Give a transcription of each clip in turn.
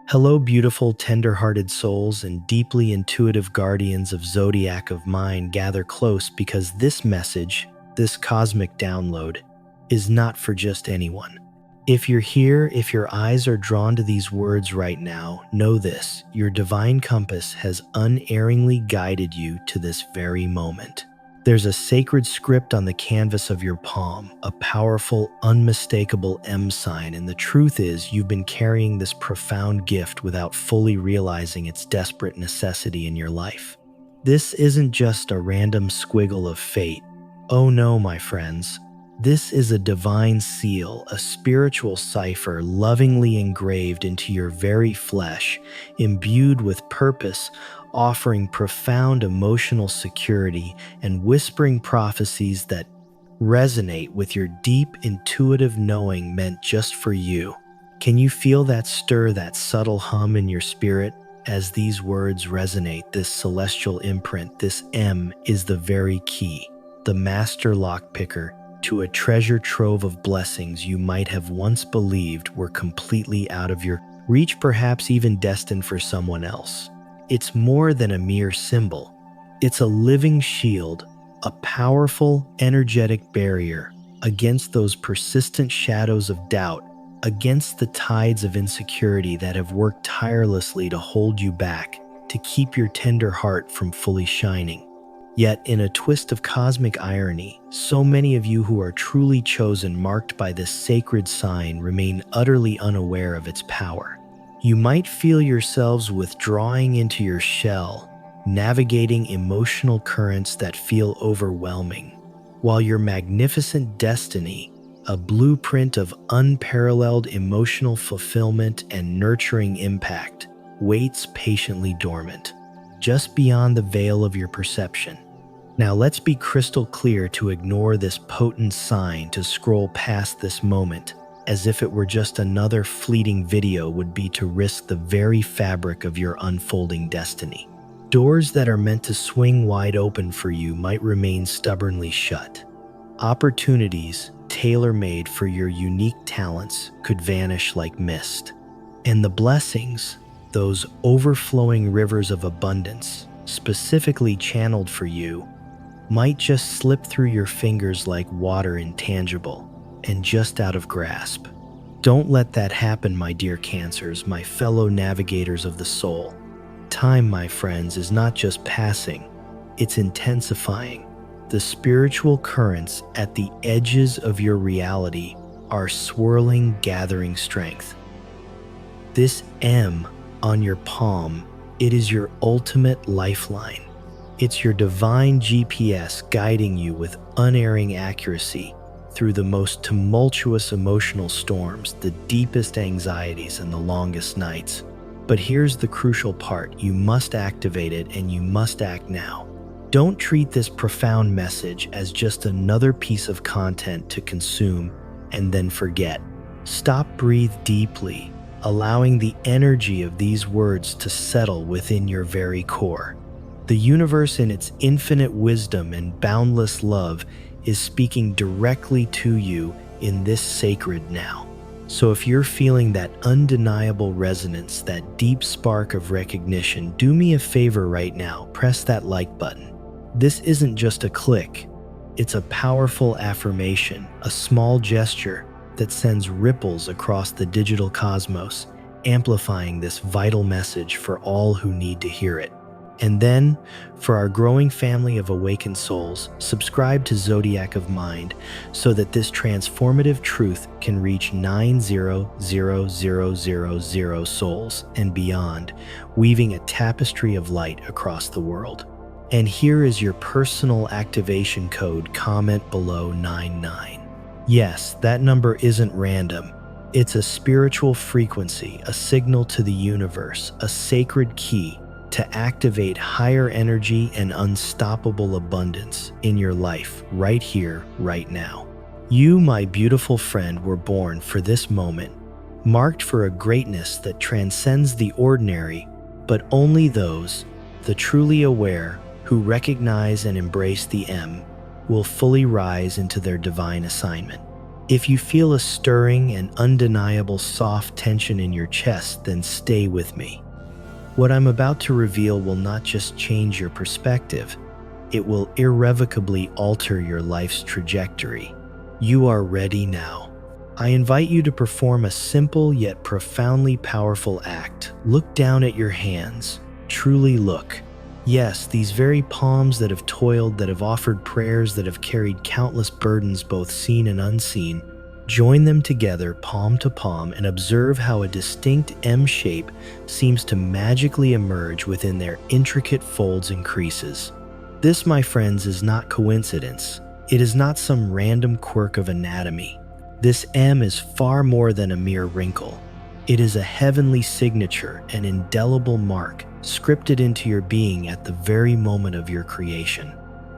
Hello, beautiful, tender-hearted souls and deeply intuitive guardians of Zodiac of Mind. Gather close because this message, this cosmic download, is not for just anyone. If you're here, if your eyes are drawn to these words right now, know this: your divine compass has unerringly guided you to this very moment. There's a sacred script on the canvas of your palm, a powerful, unmistakable M sign, and the truth is you've been carrying this profound gift without fully realizing its desperate necessity in your life. This isn't just a random squiggle of fate. Oh no, my friends. This is a divine seal, a spiritual cipher lovingly engraved into your very flesh, imbued with purpose, offering profound emotional security and whispering prophecies that resonate with your deep intuitive knowing meant just for you. Can you feel that stir, that subtle hum in your spirit as these words resonate? This celestial imprint, this M, is the very key, the master lockpicker to a treasure trove of blessings you might have once believed were completely out of your reach, perhaps even destined for someone else. It's more than a mere symbol. It's a living shield, a powerful, energetic barrier against those persistent shadows of doubt, against the tides of insecurity that have worked tirelessly to hold you back, to keep your tender heart from fully shining. Yet, in a twist of cosmic irony, so many of you who are truly chosen, marked by this sacred sign, remain utterly unaware of its power. You might feel yourselves withdrawing into your shell, navigating emotional currents that feel overwhelming, while your magnificent destiny, a blueprint of unparalleled emotional fulfillment and nurturing impact, waits patiently dormant, just beyond the veil of your perception. Now let's be crystal clear: to ignore this potent sign, to scroll past this moment as if it were just another fleeting video, would be to risk the very fabric of your unfolding destiny. Doors that are meant to swing wide open for you might remain stubbornly shut. Opportunities tailor-made for your unique talents could vanish like mist. And the blessings, those overflowing rivers of abundance, specifically channeled for you, might just slip through your fingers like water, intangible and just out of grasp. Don't let that happen, my dear Cancers, my fellow navigators of the soul. Time, my friends, is not just passing, it's intensifying. The spiritual currents at the edges of your reality are swirling, gathering strength. This M on your palm, it is your ultimate lifeline. It's your divine GPS guiding you with unerring accuracy through the most tumultuous emotional storms, the deepest anxieties, and the longest nights. But here's the crucial part: you must activate it, and you must act now. Don't treat this profound message as just another piece of content to consume and then forget. Stop, breathe deeply, allowing the energy of these words to settle within your very core. The universe, in its infinite wisdom and boundless love, is speaking directly to you in this sacred now. So if you're feeling that undeniable resonance, that deep spark of recognition, do me a favor right now: press that like button. This isn't just a click, it's a powerful affirmation, a small gesture that sends ripples across the digital cosmos, amplifying this vital message for all who need to hear it. And then, for our growing family of awakened souls, subscribe to Zodiac of Mind so that this transformative truth can reach 900,000 souls and beyond, weaving a tapestry of light across the world. And here is your personal activation code. Comment below 99. Yes, that number isn't random. It's a spiritual frequency, a signal to the universe, a sacred key to activate higher energy and unstoppable abundance in your life right here, right now. You, my beautiful friend, were born for this moment, marked for a greatness that transcends the ordinary, but only those, the truly aware, who recognize and embrace the M, will fully rise into their divine assignment. If you feel a stirring and undeniable soft tension in your chest, then stay with me. What I'm about to reveal will not just change your perspective, it will irrevocably alter your life's trajectory. You are ready now. I invite you to perform a simple yet profoundly powerful act. Look down at your hands. Truly look. Yes, these very palms that have toiled, that have offered prayers, that have carried countless burdens, both seen and unseen. Join them together, palm to palm, and observe how a distinct M shape seems to magically emerge within their intricate folds and creases. This, my friends, is not coincidence. It is not some random quirk of anatomy. This M is far more than a mere wrinkle. It is a heavenly signature, an indelible mark, scripted into your being at the very moment of your creation.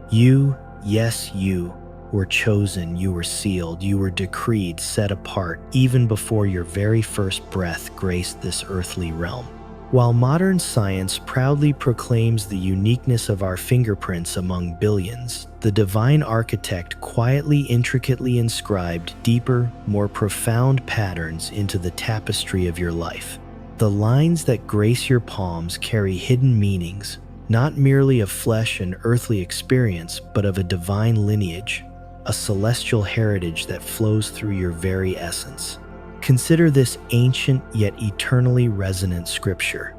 You, yes you, were chosen, you were sealed, you were decreed, set apart, even before your very first breath graced this earthly realm. While modern science proudly proclaims the uniqueness of our fingerprints among billions, the divine architect quietly, intricately inscribed deeper, more profound patterns into the tapestry of your life. The lines that grace your palms carry hidden meanings, not merely of flesh and earthly experience, but of a divine lineage, a celestial heritage that flows through your very essence. Consider this ancient yet eternally resonant scripture.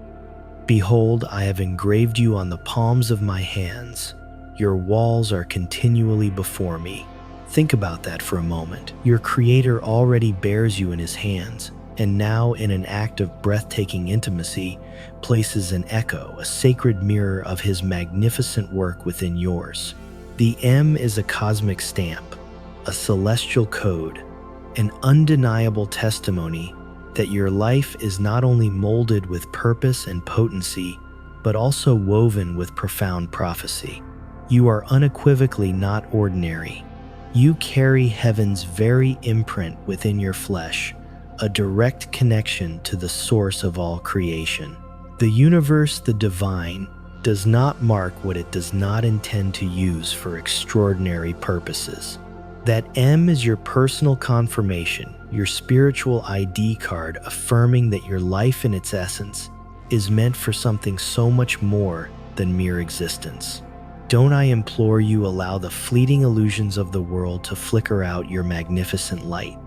Behold, I have engraved you on the palms of my hands. Your walls are continually before me. Think about that for a moment. Your Creator already bears you in His hands, and now, in an act of breathtaking intimacy, places an echo, a sacred mirror of His magnificent work within yours. The M is a cosmic stamp, a celestial code, an undeniable testimony that your life is not only molded with purpose and potency, but also woven with profound prophecy. You are unequivocally not ordinary. You carry heaven's very imprint within your flesh, a direct connection to the source of all creation. The universe, the divine, does not mark what it does not intend to use for extraordinary purposes. That M is your personal confirmation, your spiritual ID card affirming that your life in its essence is meant for something so much more than mere existence. Don't I implore you, allow the fleeting illusions of the world to flicker out your magnificent light.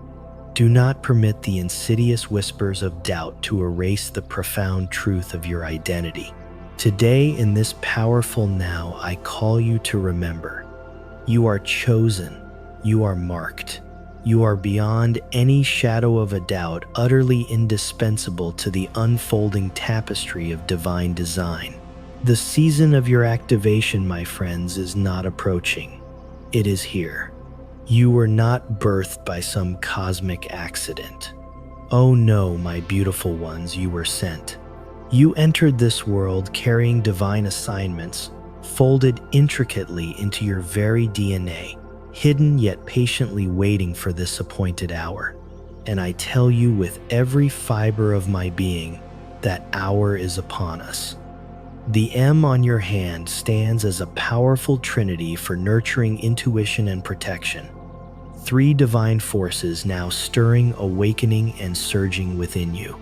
Do not permit the insidious whispers of doubt to erase the profound truth of your identity. Today, in this powerful now, I call you to remember. You are chosen. You are marked. You are beyond any shadow of a doubt, utterly indispensable to the unfolding tapestry of divine design. The season of your activation, my friends, is not approaching. It is here. You were not birthed by some cosmic accident. Oh no, my beautiful ones, you were sent. You entered this world carrying divine assignments, folded intricately into your very DNA, hidden yet patiently waiting for this appointed hour. And I tell you with every fiber of my being, that hour is upon us. The M on your hand stands as a powerful trinity for nurturing intuition and protection. Three divine forces now stirring, awakening, and surging within you.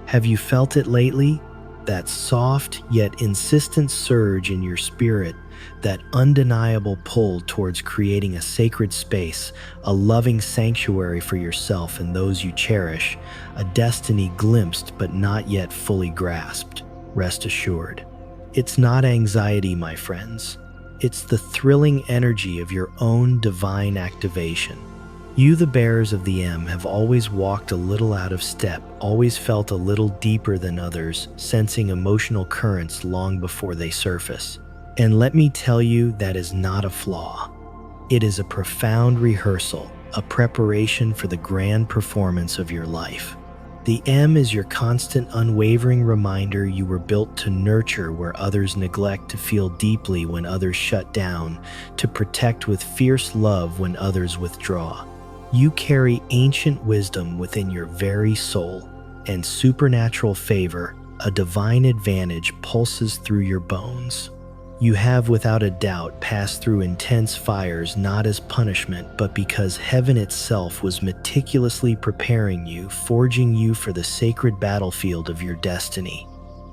Have you felt it lately? That soft yet insistent surge in your spirit, that undeniable pull towards creating a sacred space, a loving sanctuary for yourself and those you cherish, a destiny glimpsed but not yet fully grasped. Rest assured. It's not anxiety, my friends. It's the thrilling energy of your own divine activation. You, the bearers of the M, have always walked a little out of step, always felt a little deeper than others, sensing emotional currents long before they surface. And let me tell you, that is not a flaw. It is a profound rehearsal, a preparation for the grand performance of your life. The M is your constant, unwavering reminder you were built to nurture where others neglect, to feel deeply when others shut down, to protect with fierce love when others withdraw. You carry ancient wisdom within your very soul, and supernatural favor, a divine advantage, pulses through your bones. You have without a doubt passed through intense fires not as punishment, but because heaven itself was meticulously preparing you, forging you for the sacred battlefield of your destiny.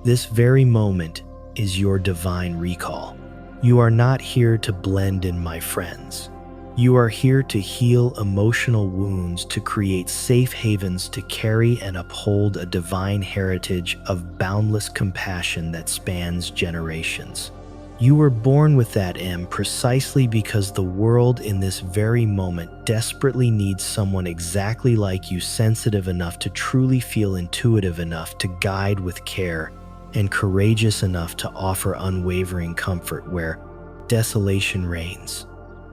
This very moment is your divine recall. You are not here to blend in, my friends. You are here to heal emotional wounds, to create safe havens, to carry and uphold a divine heritage of boundless compassion that spans generations. You were born with that M precisely because the world in this very moment desperately needs someone exactly like you, sensitive enough to truly feel, intuitive enough to guide with care, and courageous enough to offer unwavering comfort where desolation reigns.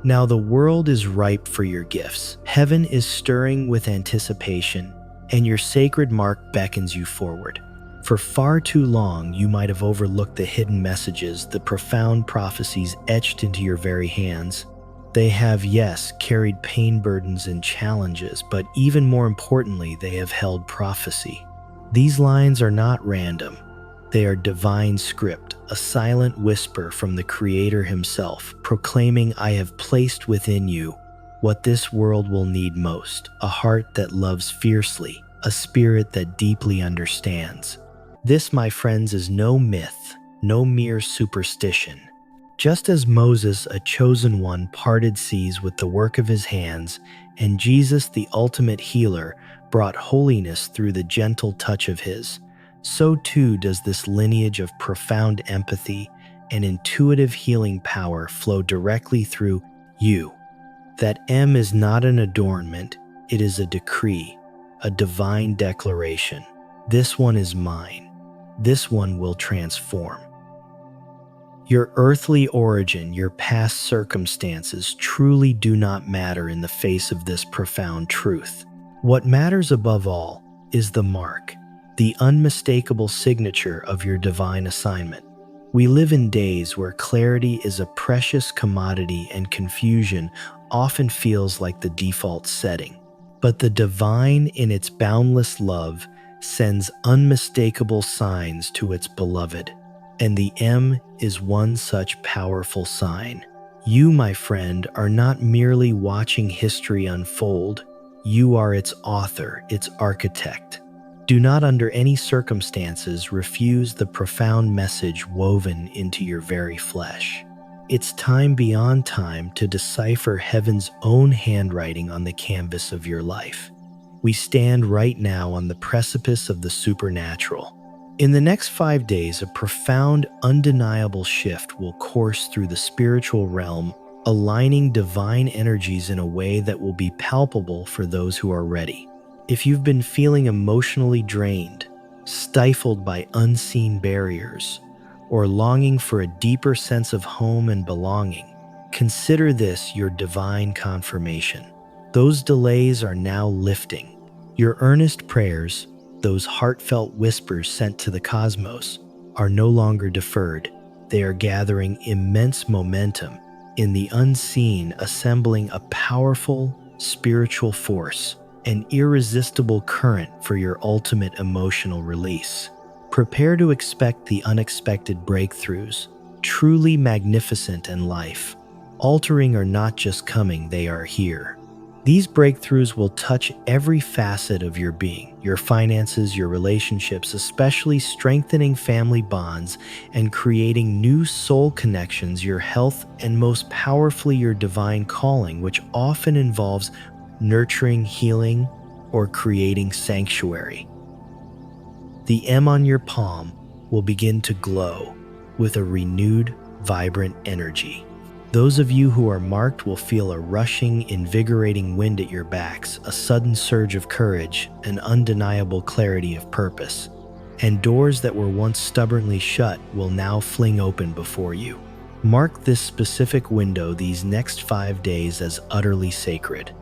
Now the world is ripe for your gifts. Heaven is stirring with anticipation, and your sacred mark beckons you forward. For far too long, you might have overlooked the hidden messages, the profound prophecies etched into your very hands. They have, yes, carried pain, burdens, and challenges, but even more importantly, they have held prophecy. These lines are not random. They are divine script, a silent whisper from the Creator himself, proclaiming, I have placed within you what this world will need most, a heart that loves fiercely, a spirit that deeply understands. This, my friends, is no myth, no mere superstition. Just as Moses, a chosen one, parted seas with the work of his hands, and Jesus, the ultimate healer, brought holiness through the gentle touch of his, so too does this lineage of profound empathy and intuitive healing power flow directly through you. That M is not an adornment, it is a decree, a divine declaration. This one is mine. This one will transform. Your earthly origin, your past circumstances truly do not matter in the face of this profound truth. What matters above all is the mark, the unmistakable signature of your divine assignment. We live in days where clarity is a precious commodity and confusion often feels like the default setting. But the divine, in its boundless love, sends unmistakable signs to its beloved. And the M is one such powerful sign. You, my friend, are not merely watching history unfold. You are its author, its architect. Do not under any circumstances refuse the profound message woven into your very flesh. It's time beyond time to decipher heaven's own handwriting on the canvas of your life. We stand right now on the precipice of the supernatural. In the next 5 days, a profound, undeniable shift will course through the spiritual realm, aligning divine energies in a way that will be palpable for those who are ready. If you've been feeling emotionally drained, stifled by unseen barriers, or longing for a deeper sense of home and belonging, consider this your divine confirmation. Those delays are now lifting. Your earnest prayers, those heartfelt whispers sent to the cosmos, are no longer deferred. They are gathering immense momentum in the unseen, assembling a powerful spiritual force, an irresistible current for your ultimate emotional release. Prepare to expect the unexpected breakthroughs, truly magnificent in life. Altering are not just coming, they are here. These breakthroughs will touch every facet of your being, your finances, your relationships, especially strengthening family bonds and creating new soul connections, your health, and most powerfully your divine calling, which often involves nurturing, healing, or creating sanctuary. The M on your palm will begin to glow with a renewed, vibrant energy. Those of you who are marked will feel a rushing, invigorating wind at your backs, a sudden surge of courage, an undeniable clarity of purpose. And doors that were once stubbornly shut will now fling open before you. Mark this specific window these next 5 days as utterly sacred.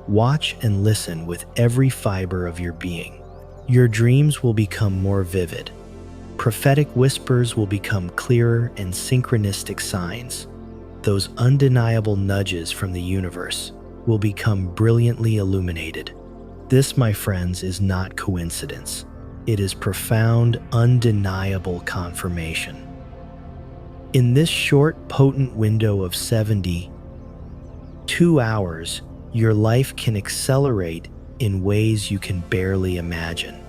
Watch and listen with every fiber of your being. Your dreams will become more vivid. Prophetic whispers will become clearer, and synchronistic signs, those undeniable nudges from the universe, will become brilliantly illuminated. This, my friends, is not coincidence. It is profound, undeniable confirmation. In this short, potent window of 72 hours, your life can accelerate in ways you can barely imagine.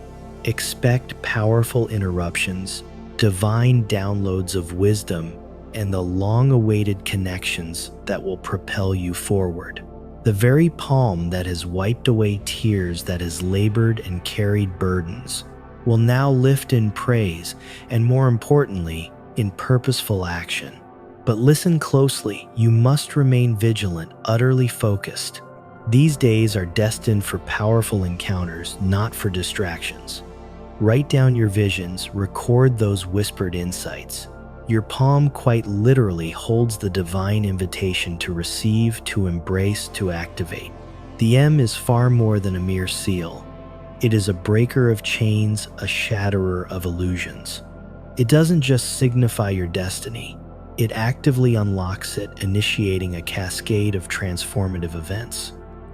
Expect powerful interruptions, divine downloads of wisdom, and the long-awaited connections that will propel you forward. The very palm that has wiped away tears, that has labored and carried burdens, will now lift in praise and, more importantly, in purposeful action. But listen closely, you must remain vigilant, utterly focused. These days are destined for powerful encounters, not for distractions. Write down your visions, record those whispered insights. Your palm quite literally holds the divine invitation to receive, to embrace, to activate. The M is far more than a mere seal. It is a breaker of chains, a shatterer of illusions. It doesn't just signify your destiny, it actively unlocks it, initiating a cascade of transformative events.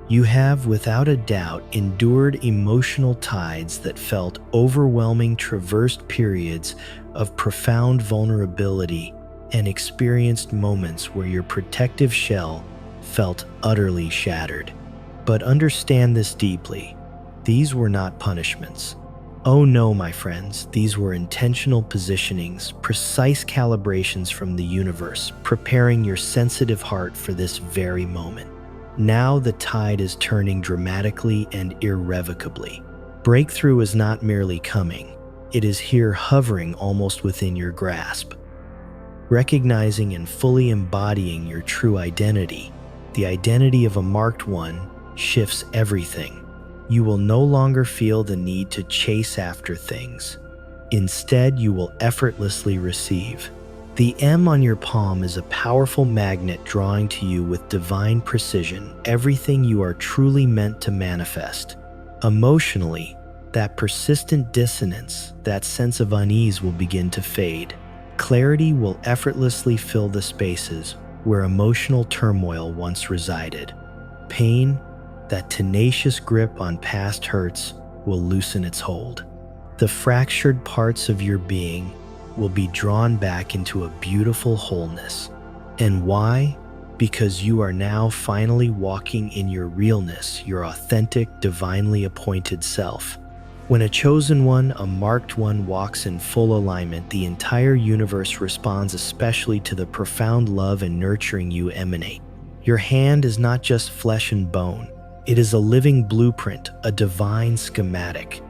You have, without a doubt, endured emotional tides that felt overwhelming, traversed periods of profound vulnerability, and experienced moments where your protective shell felt utterly shattered. But understand this deeply. These were not punishments. Oh no, my friends, these were intentional positionings, precise calibrations from the universe, preparing your sensitive heart for this very moment. Now the tide is turning dramatically and irrevocably. Breakthrough is not merely coming, it is here, hovering almost within your grasp. Recognizing and fully embodying your true identity, the identity of a marked one, shifts everything. You will no longer feel the need to chase after things. Instead, you will effortlessly receive. The M on your palm is a powerful magnet drawing to you with divine precision everything you are truly meant to manifest. Emotionally, that persistent dissonance, that sense of unease will begin to fade. Clarity will effortlessly fill the spaces where emotional turmoil once resided. Pain, that tenacious grip on past hurts, will loosen its hold. The fractured parts of your being will be drawn back into a beautiful wholeness. And why? Because you are now finally walking in your realness, your authentic, divinely appointed self. When a chosen one, a marked one, walks in full alignment, the entire universe responds, especially to the profound love and nurturing you emanate. Your hand is not just flesh and bone. It is a living blueprint, a divine schematic.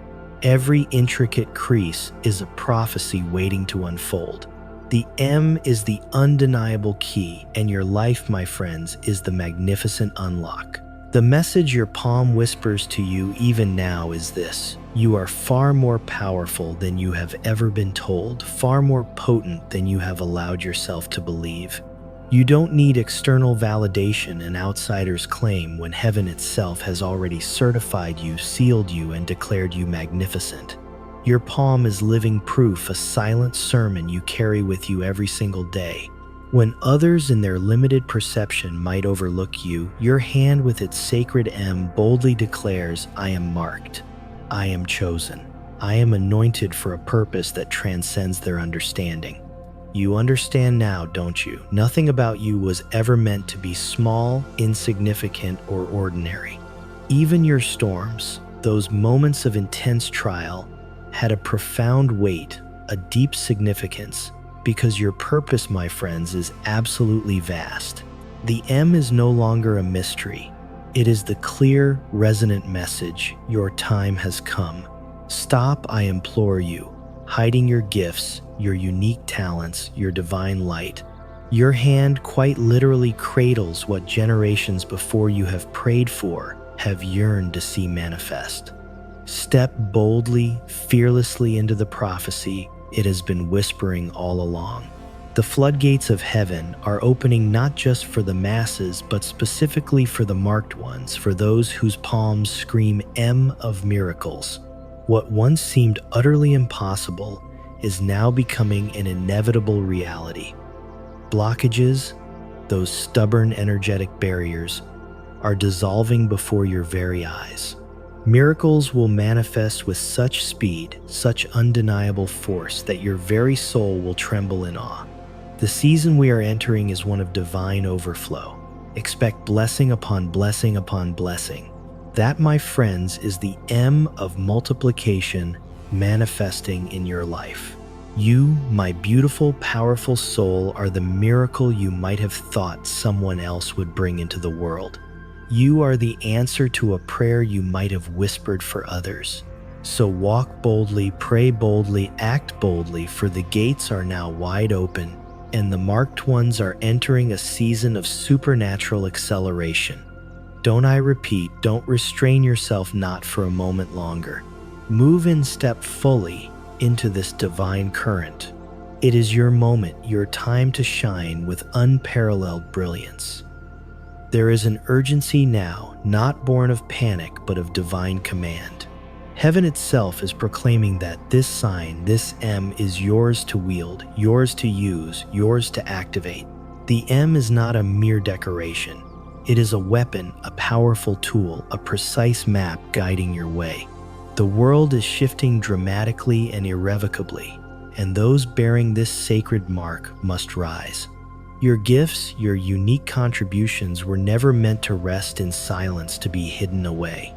Every intricate crease is a prophecy waiting to unfold. The M is the undeniable key, and your life, my friends, is the magnificent unlock. The message your palm whispers to you even now is this: you are far more powerful than you have ever been told, far more potent than you have allowed yourself to believe. You don't need external validation, an outsider's claim, when heaven itself has already certified you, sealed you, and declared you magnificent. Your palm is living proof, a silent sermon you carry with you every single day. When others in their limited perception might overlook you, your hand with its sacred M boldly declares, I am marked. I am chosen. I am anointed for a purpose that transcends their understanding. You understand now, don't you? Nothing about you was ever meant to be small, insignificant, or ordinary. Even your storms, those moments of intense trial, had a profound weight, a deep significance, because your purpose, my friends, is absolutely vast. The M is no longer a mystery. It is the clear, resonant message: your time has come. Stop, I implore you, hiding your gifts, your unique talents, your divine light. Your hand quite literally cradles what generations before you have prayed for, have yearned to see manifest. Step boldly, fearlessly into the prophecy it has been whispering all along. The floodgates of heaven are opening not just for the masses, but specifically for the marked ones, for those whose palms scream M of miracles. What once seemed utterly impossible is now becoming an inevitable reality. Blockages, those stubborn energetic barriers, are dissolving before your very eyes. Miracles will manifest with such speed, such undeniable force, that your very soul will tremble in awe. The season we are entering is one of divine overflow. Expect blessing upon blessing upon blessing. That, my friends, is the M of multiplication manifesting in your life. You, my beautiful, powerful soul, are the miracle you might have thought someone else would bring into the world. You are the answer to a prayer you might have whispered for others. So walk boldly, pray boldly, act boldly, for the gates are now wide open, and the marked ones are entering a season of supernatural acceleration. Don't I repeat, don't restrain yourself not for a moment longer. Move in step fully into this divine current. It is your moment, your time to shine with unparalleled brilliance. There is an urgency now, not born of panic, but of divine command. Heaven itself is proclaiming that this sign, this M, is yours to wield, yours to use, yours to activate. The M is not a mere decoration. It is a weapon, a powerful tool, a precise map guiding your way. The world is shifting dramatically and irrevocably, and those bearing this sacred mark must rise. Your gifts, your unique contributions were never meant to rest in silence, to be hidden away.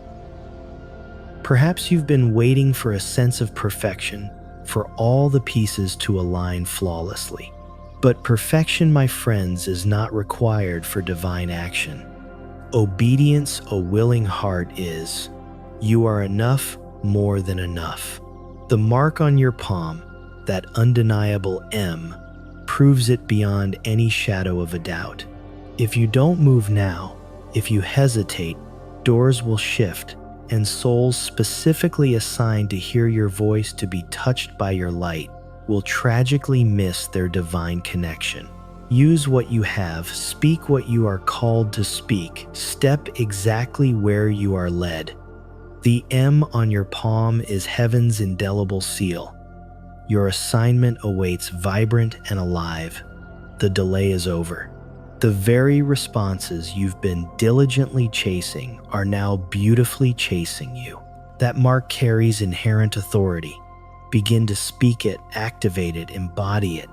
Perhaps you've been waiting for a sense of perfection, for all the pieces to align flawlessly. But perfection, my friends, is not required for divine action. Obedience, a willing heart is. You are enough, more than enough. The mark on your palm, that undeniable M, proves it beyond any shadow of a doubt. If you don't move now, if you hesitate, doors will shift, and souls specifically assigned to hear your voice, to be touched by your light, will tragically miss their divine connection. Use what you have, speak what you are called to speak, step exactly where you are led. The M on your palm is heaven's indelible seal. Your assignment awaits, vibrant and alive. The delay is over. The very responses you've been diligently chasing are now beautifully chasing you. That mark carries inherent authority. Begin to speak it, activate it, embody it.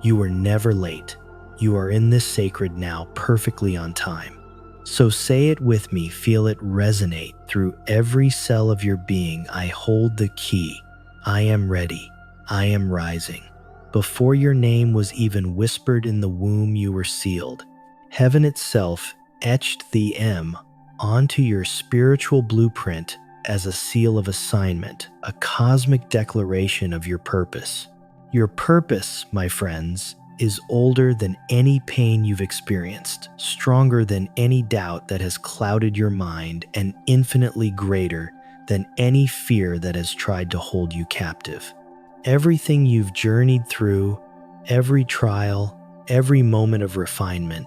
You were never late. You are in this sacred now, perfectly on time. So say it with me, feel it resonate through every cell of your being. I hold the key. I am ready. I am rising. Before your name was even whispered in the womb, you were sealed. Heaven itself etched the M onto your spiritual blueprint as a seal of assignment, a cosmic declaration of your purpose. Your purpose, my friends, is older than any pain you've experienced, stronger than any doubt that has clouded your mind, and infinitely greater than any fear that has tried to hold you captive. Everything you've journeyed through, every trial, every moment of refinement,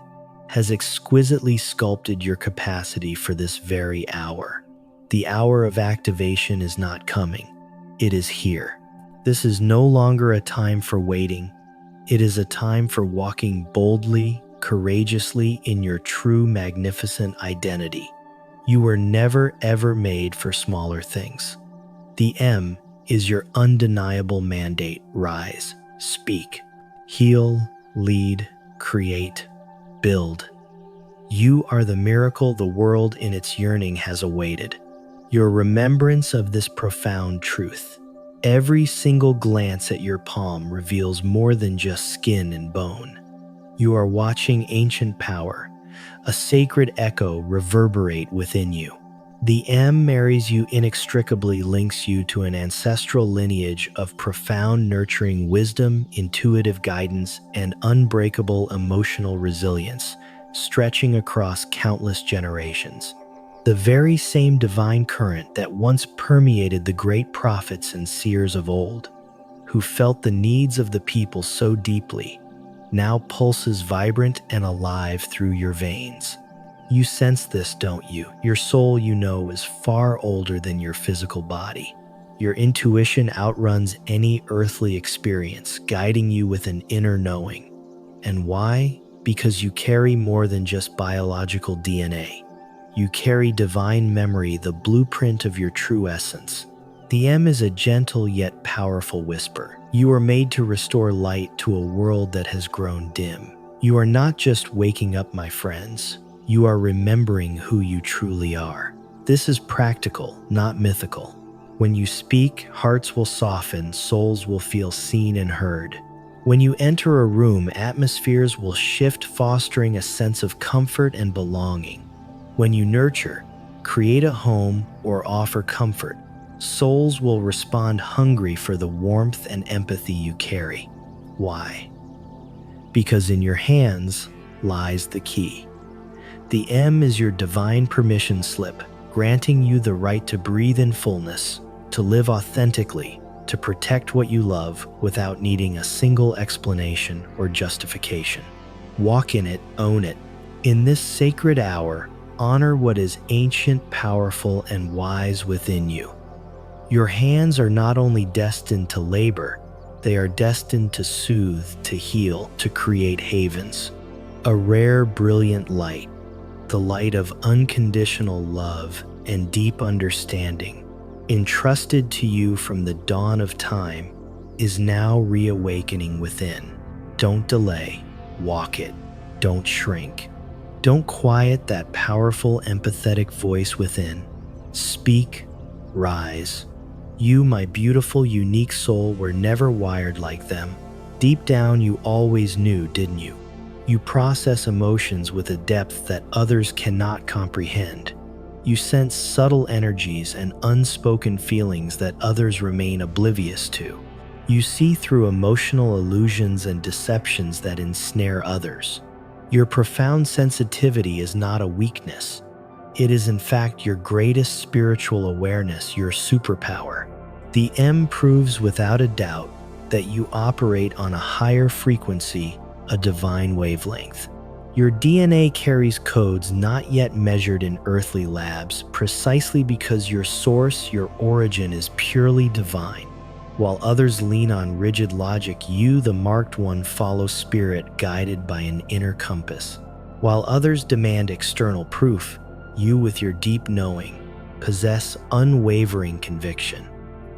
has exquisitely sculpted your capacity for this very hour. The hour of activation is not coming. It is here. This is no longer a time for waiting. It is a time for walking boldly, courageously in your true, magnificent identity. You were never, ever made for smaller things. The M is your undeniable mandate. Rise, speak, heal, lead, create, build. You are the miracle the world in its yearning has awaited. Your remembrance of this profound truth. Every single glance at your palm reveals more than just skin and bone. You are watching ancient power, a sacred echo reverberate within you. The M marries you inextricably, links you to an ancestral lineage of profound nurturing wisdom, intuitive guidance, and unbreakable emotional resilience, stretching across countless generations. The very same divine current that once permeated the great prophets and seers of old, who felt the needs of the people so deeply, now pulses vibrant and alive through your veins. You sense this, don't you? Your soul, you know, is far older than your physical body. Your intuition outruns any earthly experience, guiding you with an inner knowing. And why? Because you carry more than just biological DNA. You carry divine memory, the blueprint of your true essence. The M is a gentle yet powerful whisper. You are made to restore light to a world that has grown dim. You are not just waking up, my friends. You are remembering who you truly are. This is practical, not mythical. When you speak, hearts will soften, souls will feel seen and heard. When you enter a room, atmospheres will shift, fostering a sense of comfort and belonging. When you nurture, create a home, or offer comfort, souls will respond hungry for the warmth and empathy you carry. Why? Because in your hands lies the key. The M is your divine permission slip, granting you the right to breathe in fullness, to live authentically, to protect what you love without needing a single explanation or justification. Walk in it, own it. In this sacred hour, honor what is ancient, powerful, and wise within you. Your hands are not only destined to labor, they are destined to soothe, to heal, to create havens. A rare, brilliant light, the light of unconditional love and deep understanding, entrusted to you from the dawn of time, is now reawakening within. Don't delay, walk it. Don't shrink. Don't quiet that powerful, empathetic voice within. Speak, rise. You, my beautiful, unique soul, were never wired like them. Deep down, you always knew, didn't you? You process emotions with a depth that others cannot comprehend. You sense subtle energies and unspoken feelings that others remain oblivious to. You see through emotional illusions and deceptions that ensnare others. Your profound sensitivity is not a weakness. It is in fact your greatest spiritual awareness, your superpower. The M proves without a doubt that you operate on a higher frequency, a divine wavelength. Your DNA carries codes not yet measured in earthly labs, precisely because your source, your origin, is purely divine. While others lean on rigid logic, you, the marked one, follow spirit, guided by an inner compass. While others demand external proof, you, with your deep knowing, possess unwavering conviction.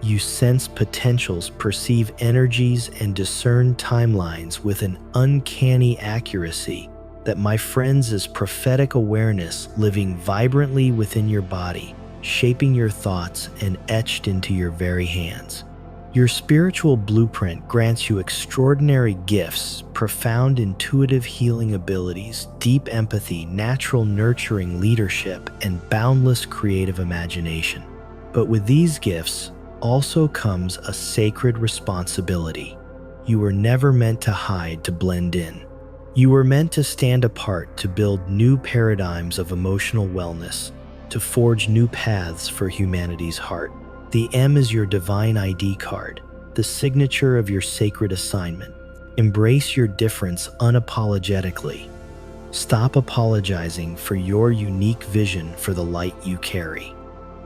You sense potentials, perceive energies, and discern timelines with an uncanny accuracy that, my friends, is prophetic awareness living vibrantly within your body, shaping your thoughts and etched into your very hands. Your spiritual blueprint grants you extraordinary gifts, profound intuitive healing abilities, deep empathy, natural nurturing leadership, and boundless creative imagination. But with these gifts also comes a sacred responsibility. You were never meant to hide, to blend in. You were meant to stand apart, to build new paradigms of emotional wellness, to forge new paths for humanity's heart. The M is your divine ID card, the signature of your sacred assignment. Embrace your difference unapologetically. Stop apologizing for your unique vision for the light you carry.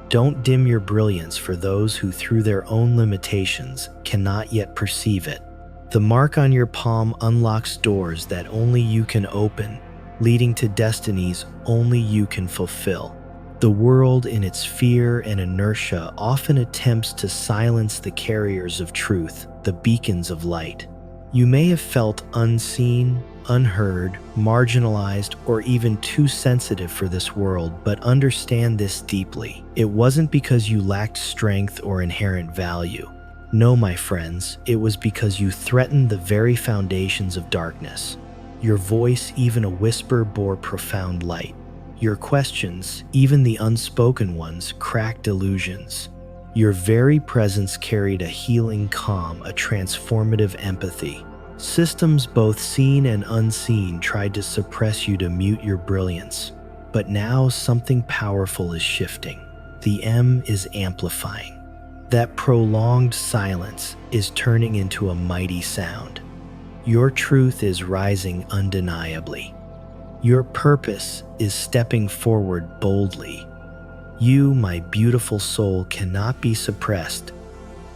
Don't dim your brilliance for those who, through their own limitations, cannot yet perceive it. The mark on your palm unlocks doors that only you can open, leading to destinies only you can fulfill. The world, in its fear and inertia, often attempts to silence the carriers of truth, the beacons of light. You may have felt unseen, unheard, marginalized, or even too sensitive for this world, but understand this deeply. It wasn't because you lacked strength or inherent value. No, my friends, it was because you threatened the very foundations of darkness. Your voice, even a whisper, bore profound light. Your questions, even the unspoken ones, cracked illusions. Your very presence carried a healing calm, a transformative empathy. Systems both seen and unseen tried to suppress you, to mute your brilliance. But now something powerful is shifting. The M is amplifying. That prolonged silence is turning into a mighty sound. Your truth is rising undeniably. Your purpose is stepping forward boldly. You, my beautiful soul, cannot be suppressed,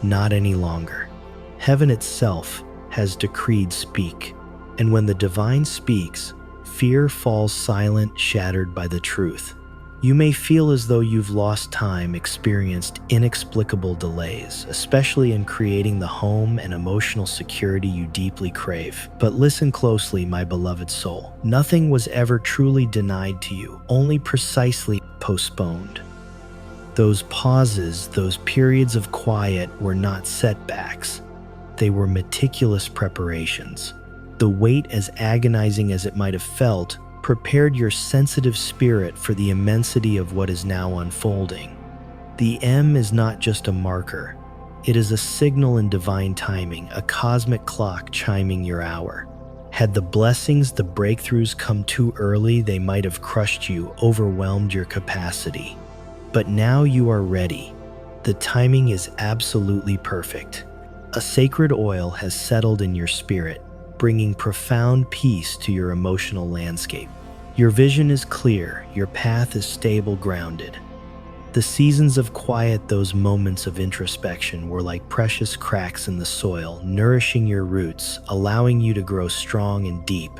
not any longer. Heaven itself has decreed speak, and when the divine speaks, fear falls silent, shattered by the truth. You may feel as though you've lost time, experienced inexplicable delays, especially in creating the home and emotional security you deeply crave. But listen closely, my beloved soul. Nothing was ever truly denied to you, only precisely postponed. Those pauses, those periods of quiet were not setbacks. They were meticulous preparations. The wait, as agonizing as it might have felt, prepared your sensitive spirit for the immensity of what is now unfolding. The M is not just a marker. It is a signal in divine timing, a cosmic clock chiming your hour. Had the blessings, the breakthroughs come too early, they might have crushed you, overwhelmed your capacity. But now you are ready. The timing is absolutely perfect. A sacred oil has settled in your spirit, bringing profound peace to your emotional landscape. Your vision is clear, your path is stable, grounded. The seasons of quiet, those moments of introspection, were like precious cracks in the soil, nourishing your roots, allowing you to grow strong and deep.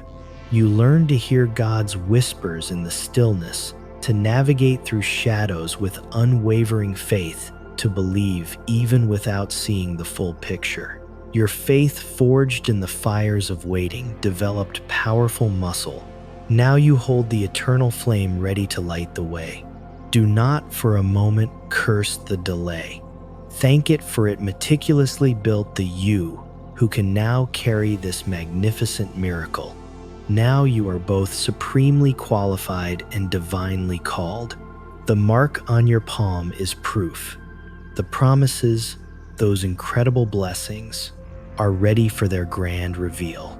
You learn to hear God's whispers in the stillness, to navigate through shadows with unwavering faith, to believe even without seeing the full picture. Your faith, forged in the fires of waiting, developed powerful muscle. Now you hold the eternal flame ready to light the way. Do not for a moment curse the delay. Thank it, for it meticulously built the you who can now carry this magnificent miracle. Now you are both supremely qualified and divinely called. The mark on your palm is proof. The promises, those incredible blessings, are ready for their grand reveal.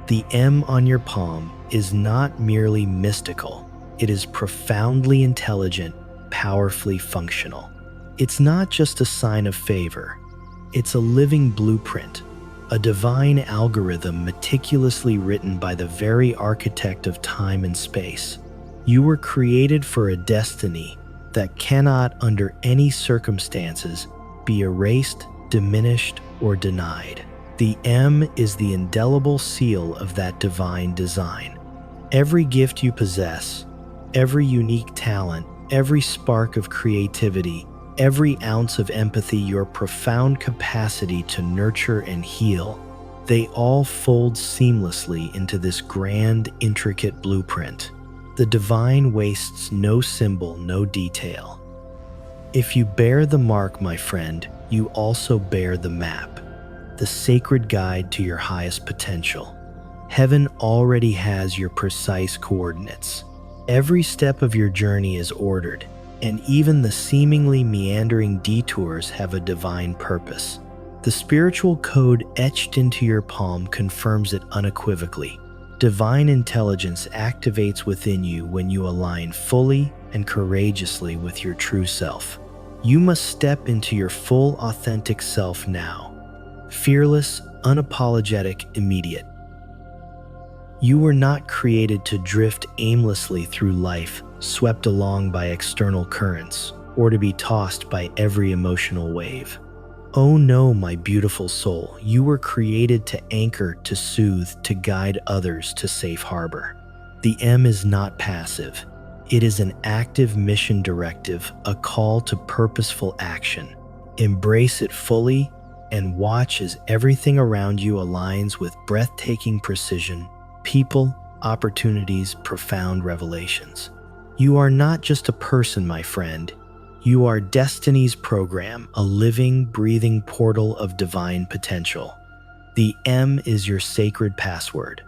The M on your palm is not merely mystical. It is profoundly intelligent, powerfully functional. It's not just a sign of favor. It's a living blueprint, a divine algorithm meticulously written by the very architect of time and space. You were created for a destiny that cannot, under any circumstances, be erased, diminished, or denied. The M is the indelible seal of that divine design. Every gift you possess, every unique talent, every spark of creativity, every ounce of empathy, your profound capacity to nurture and heal, they all fold seamlessly into this grand, intricate blueprint. The divine wastes no symbol, no detail. If you bear the mark, my friend, you also bear the map, the sacred guide to your highest potential. Heaven already has your precise coordinates. Every step of your journey is ordered, and even the seemingly meandering detours have a divine purpose. The spiritual code etched into your palm confirms it unequivocally. Divine intelligence activates within you when you align fully and courageously with your true self. You must step into your full, authentic self now. Fearless, unapologetic, immediate. You were not created to drift aimlessly through life, swept along by external currents, or to be tossed by every emotional wave. Oh no, my beautiful soul, you were created to anchor, to soothe, to guide others to safe harbor. The M is not passive. It is an active mission directive, a call to purposeful action. Embrace it fully and watch as everything around you aligns with breathtaking precision. People, opportunities, profound revelations. You are not just a person, my friend. You are destiny's program, a living, breathing portal of divine potential. The M is your sacred password.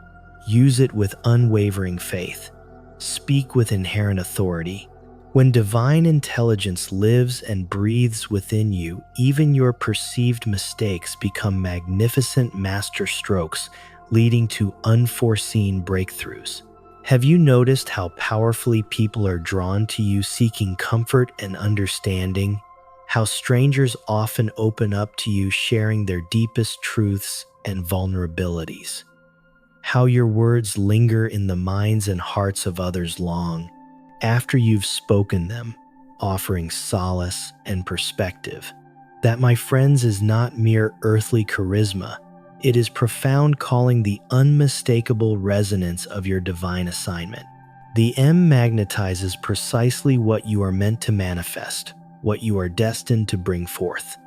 Use it with unwavering faith. Speak with inherent authority. When divine intelligence lives and breathes within you, even your perceived mistakes become magnificent master strokes, leading to unforeseen breakthroughs. Have you noticed how powerfully people are drawn to you, seeking comfort and understanding? How strangers often open up to you, sharing their deepest truths and vulnerabilities? How your words linger in the minds and hearts of others long after you've spoken them, offering solace and perspective. That, my friends, is not mere earthly charisma. It is profound calling, the unmistakable resonance of your divine assignment. The M magnetizes precisely what you are meant to manifest, what you are destined to bring forth.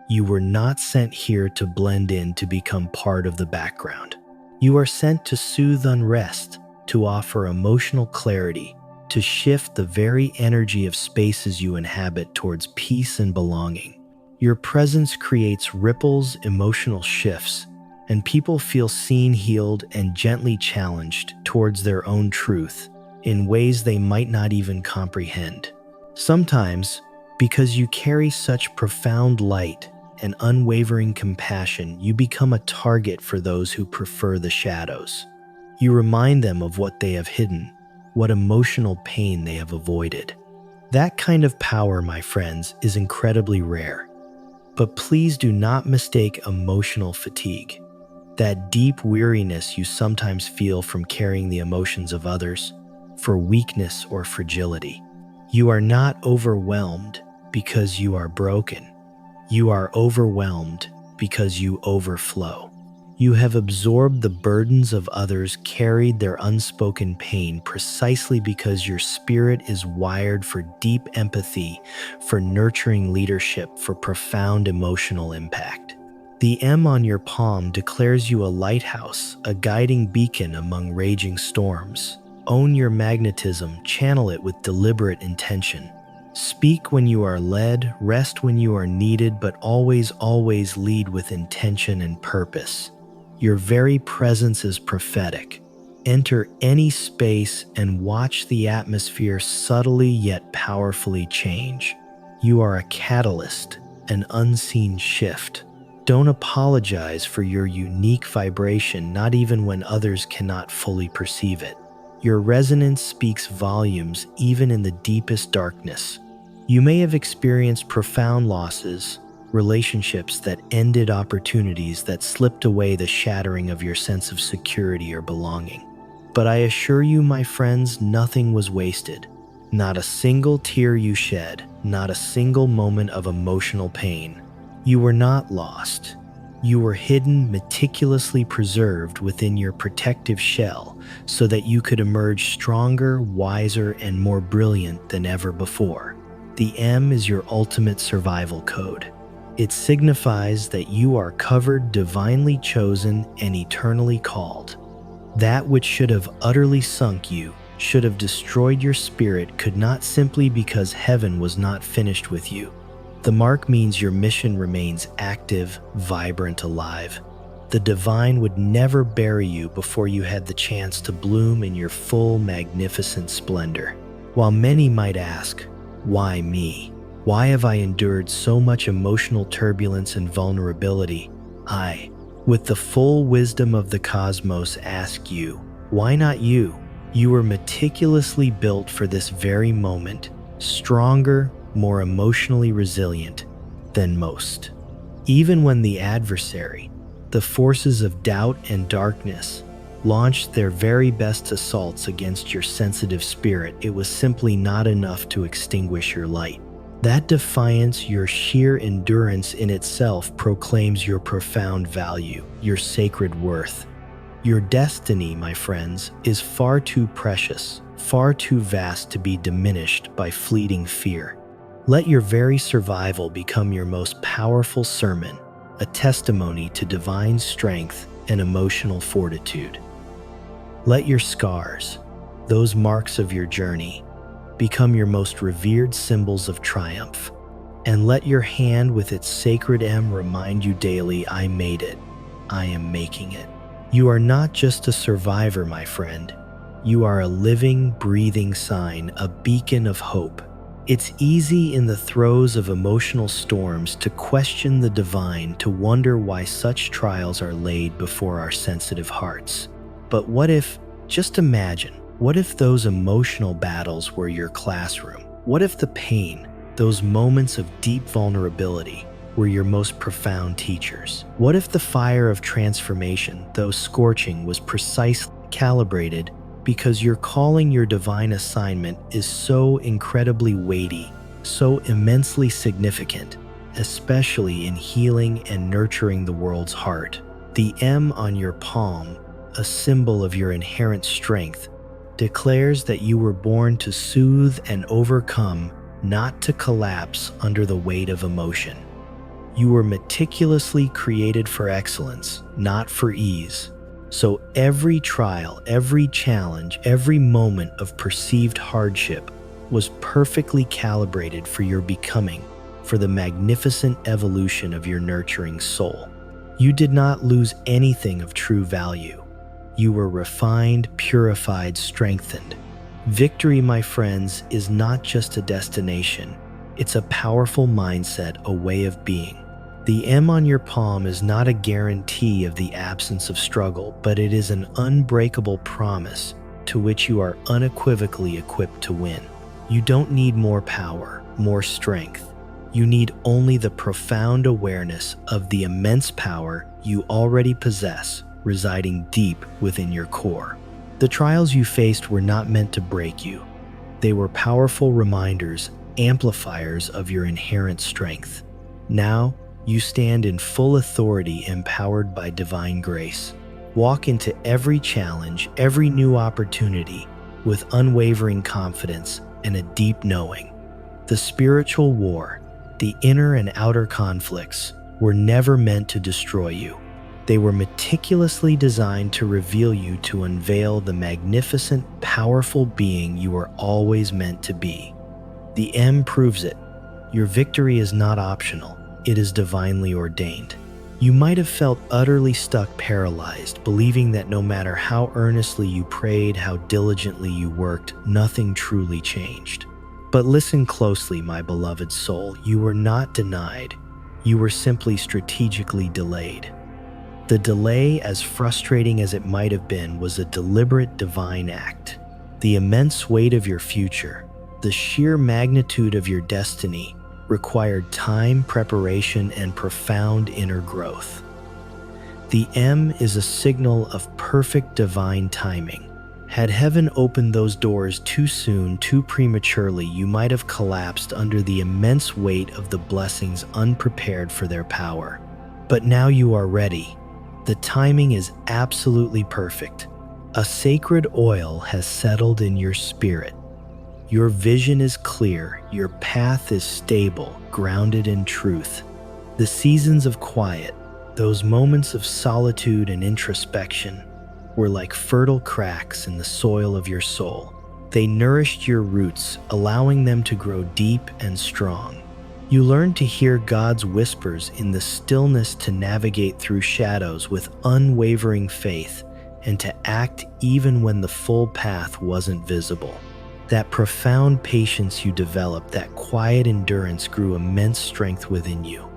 You were not sent here to blend in to become part of the background. You are sent to soothe unrest, to offer emotional clarity, to shift the very energy of spaces you inhabit towards peace and belonging. Your presence creates ripples, emotional shifts, and people feel seen, healed, and gently challenged towards their own truth in ways they might not even comprehend. Sometimes, because you carry such profound light and unwavering compassion, you become a target for those who prefer the shadows. You remind them of what they have hidden, what emotional pain they have avoided. That kind of power, my friends, is incredibly rare. But please do not mistake emotional fatigue, that deep weariness you sometimes feel from carrying the emotions of others, for weakness or fragility. You are not overwhelmed because you are broken. You are overwhelmed because you overflow. You have absorbed the burdens of others, carried their unspoken pain precisely because your spirit is wired for deep empathy, for nurturing leadership, for profound emotional impact. The M on your palm declares you a lighthouse, a guiding beacon among raging storms. Own your magnetism, channel it with deliberate intention. Speak when you are led, rest when you are needed, but always, always lead with intention and purpose. Your very presence is prophetic. Enter any space and watch the atmosphere subtly yet powerfully change. You are a catalyst, an unseen shift. Don't apologize for your unique vibration, not even when others cannot fully perceive it. Your resonance speaks volumes even in the deepest darkness. You may have experienced profound losses, relationships that ended, opportunities that slipped away, the shattering of your sense of security or belonging. But I assure you, my friends, nothing was wasted. Not a single tear you shed, not a single moment of emotional pain. You were not lost. You were hidden, meticulously preserved within your protective shell so that you could emerge stronger, wiser, and more brilliant than ever before. The M is your ultimate survival code. It signifies that you are covered, divinely chosen, and eternally called. That which should have utterly sunk you, should have destroyed your spirit, could not, simply because heaven was not finished with you. The mark means your mission remains active, vibrant, alive. The divine would never bury you before you had the chance to bloom in your full, magnificent splendor. While many might ask, why me? Why have I endured so much emotional turbulence and vulnerability? I, with the full wisdom of the cosmos, ask you, why not you? You were meticulously built for this very moment, stronger, more emotionally resilient than most. Even when the adversary, the forces of doubt and darkness, launched their very best assaults against your sensitive spirit, it was simply not enough to extinguish your light. That defiance, your sheer endurance in itself, proclaims your profound value, your sacred worth. Your destiny, my friends, is far too precious, far too vast to be diminished by fleeting fear. Let your very survival become your most powerful sermon, a testimony to divine strength and emotional fortitude. Let your scars, those marks of your journey, become your most revered symbols of triumph. And let your hand with its sacred M remind you daily, I made it, I am making it. You are not just a survivor, my friend. You are a living, breathing sign, a beacon of hope. It's easy in the throes of emotional storms to question the divine, to wonder why such trials are laid before our sensitive hearts. But what if, just imagine, what if those emotional battles were your classroom? What if the pain, those moments of deep vulnerability, were your most profound teachers? What if the fire of transformation, though scorching, was precisely calibrated because your calling, your divine assignment, is so incredibly weighty, so immensely significant, especially in healing and nurturing the world's heart? The M on your palm, a symbol of your inherent strength, declares that you were born to soothe and overcome, not to collapse under the weight of emotion. You were meticulously created for excellence, not for ease. So every trial, every challenge, every moment of perceived hardship was perfectly calibrated for your becoming, for the magnificent evolution of your nurturing soul. You did not lose anything of true value. You were refined, purified, strengthened. Victory, my friends, is not just a destination. It's a powerful mindset, a way of being. The M on your palm is not a guarantee of the absence of struggle, but it is an unbreakable promise to which you are unequivocally equipped to win. You don't need more power, more strength. You need only the profound awareness of the immense power you already possess, residing deep within your core. The trials you faced were not meant to break you. They were powerful reminders, amplifiers of your inherent strength. Now, you stand in full authority, empowered by divine grace. Walk into every challenge, every new opportunity, with unwavering confidence and a deep knowing. The spiritual war, the inner and outer conflicts, were never meant to destroy you. They were meticulously designed to reveal you, to unveil the magnificent, powerful being you were always meant to be. The M proves it. Your victory is not optional. It is divinely ordained. You might have felt utterly stuck, paralyzed, believing that no matter how earnestly you prayed, how diligently you worked, nothing truly changed. But listen closely, my beloved soul. You were not denied. You were simply strategically delayed. The delay, as frustrating as it might have been, was a deliberate divine act. The immense weight of your future, the sheer magnitude of your destiny, required time, preparation, and profound inner growth. The M is a signal of perfect divine timing. Had heaven opened those doors too soon, too prematurely, you might have collapsed under the immense weight of the blessings, unprepared for their power. But now you are ready. The timing is absolutely perfect. A sacred oil has settled in your spirit. Your vision is clear, your path is stable, grounded in truth. The seasons of quiet, those moments of solitude and introspection, were like fertile cracks in the soil of your soul. They nourished your roots, allowing them to grow deep and strong. You learned to hear God's whispers in the stillness, to navigate through shadows with unwavering faith, and to act even when the full path wasn't visible. That profound patience you developed, that quiet endurance, grew immense strength within you.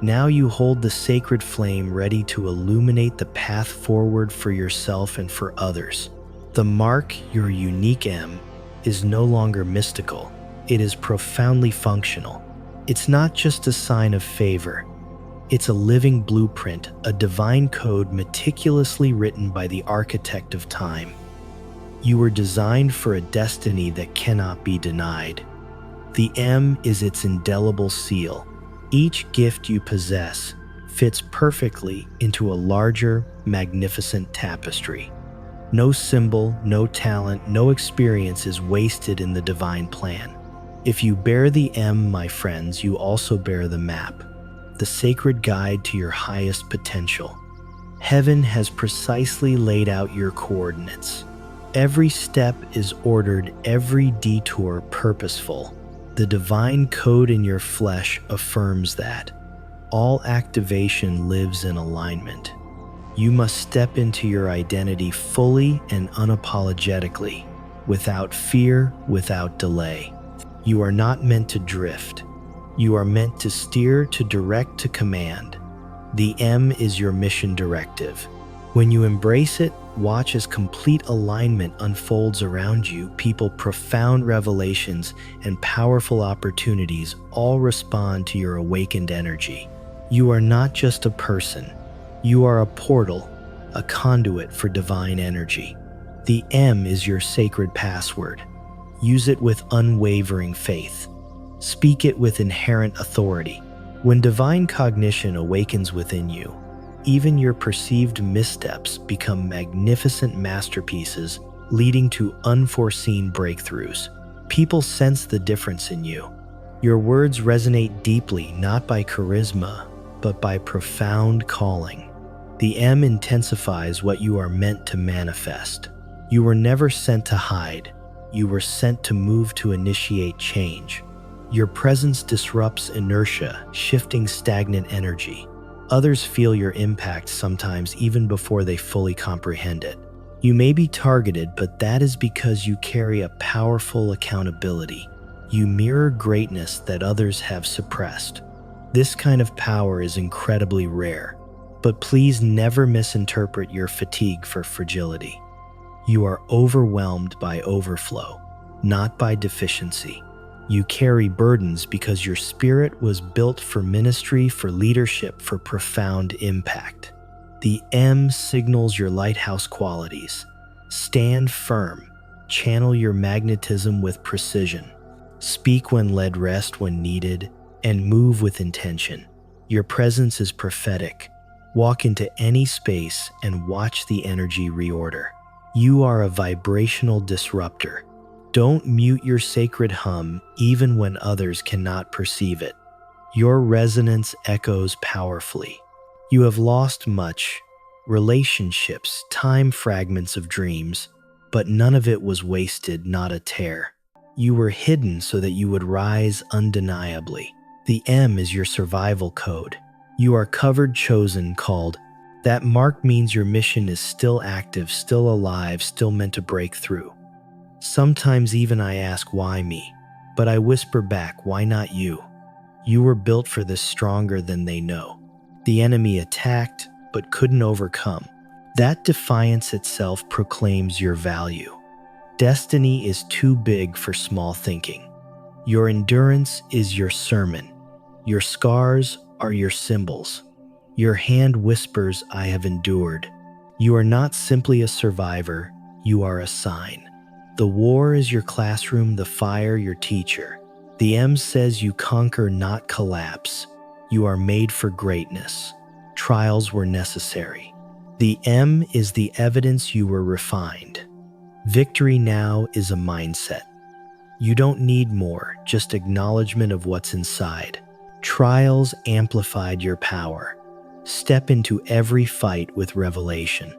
Now you hold the sacred flame, ready to illuminate the path forward for yourself and for others. The mark, your unique M, is no longer mystical. It is profoundly functional. It's not just a sign of favor. It's a living blueprint, a divine code meticulously written by the architect of time. You were designed for a destiny that cannot be denied. The M is its indelible seal. Each gift you possess fits perfectly into a larger, magnificent tapestry. No symbol, no talent, no experience is wasted in the divine plan. If you bear the M, my friends, you also bear the map, the sacred guide to your highest potential. Heaven has precisely laid out your coordinates. Every step is ordered, every detour purposeful. The divine code in your flesh affirms that. All activation lives in alignment. You must step into your identity fully and unapologetically, without fear, without delay. You are not meant to drift. You are meant to steer, to direct, to command. The M is your mission directive. When you embrace it, watch as complete alignment unfolds around you. People, profound revelations, and powerful opportunities all respond to your awakened energy. You are not just a person. You are a portal, a conduit for divine energy. The M is your sacred password. Use it with unwavering faith. Speak it with inherent authority. When divine cognition awakens within you, even your perceived missteps become magnificent masterpieces leading to unforeseen breakthroughs. People sense the difference in you. Your words resonate deeply, not by charisma, but by profound calling. The M intensifies what you are meant to manifest. You were never sent to hide. You were sent to move, to initiate change. Your presence disrupts inertia, shifting stagnant energy. Others feel your impact sometimes even before they fully comprehend it. You may be targeted, but that is because you carry a powerful accountability. You mirror greatness that others have suppressed. This kind of power is incredibly rare, but please never misinterpret your fatigue for fragility. You are overwhelmed by overflow, not by deficiency. You carry burdens because your spirit was built for ministry, for leadership, for profound impact. The M signals your lighthouse qualities. Stand firm, channel your magnetism with precision. Speak when led, rest when needed, and move with intention. Your presence is prophetic. Walk into any space and watch the energy reorder. You are a vibrational disruptor. Don't mute your sacred hum even when others cannot perceive it. Your resonance echoes powerfully. You have lost much, relationships, time, fragments of dreams, but none of it was wasted, not a tear. You were hidden so that you would rise undeniably. The M is your survival code. You are covered, chosen, called. That mark means your mission is still active, still alive, still meant to break through. Sometimes even I ask, why me? But I whisper back, why not you? You were built for this, stronger than they know. The enemy attacked, but couldn't overcome. That defiance itself proclaims your value. Destiny is too big for small thinking. Your endurance is your sermon. Your scars are your symbols. Your hand whispers, I have endured. You are not simply a survivor, you are a sign. The war is your classroom, the fire your teacher. The M says you conquer, not collapse. You are made for greatness. Trials were necessary. The M is the evidence you were refined. Victory now is a mindset. You don't need more, just acknowledgement of what's inside. Trials amplified your power. Step into every fight with revelation.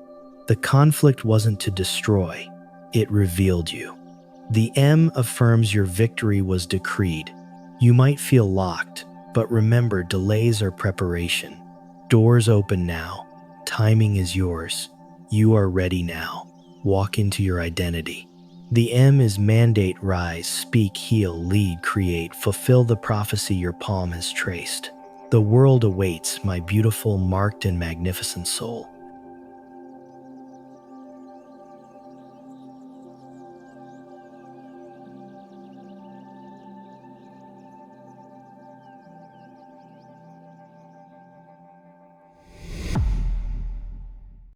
The conflict wasn't to destroy, it revealed you. The M affirms your victory was decreed. You might feel locked, but remember, delays are preparation. Doors open now. Timing is yours. You are ready now. Walk into your identity. The M is mandate, rise, speak, heal, lead, create, fulfill the prophecy your palm has traced. The world awaits, my beautiful, marked, and magnificent soul.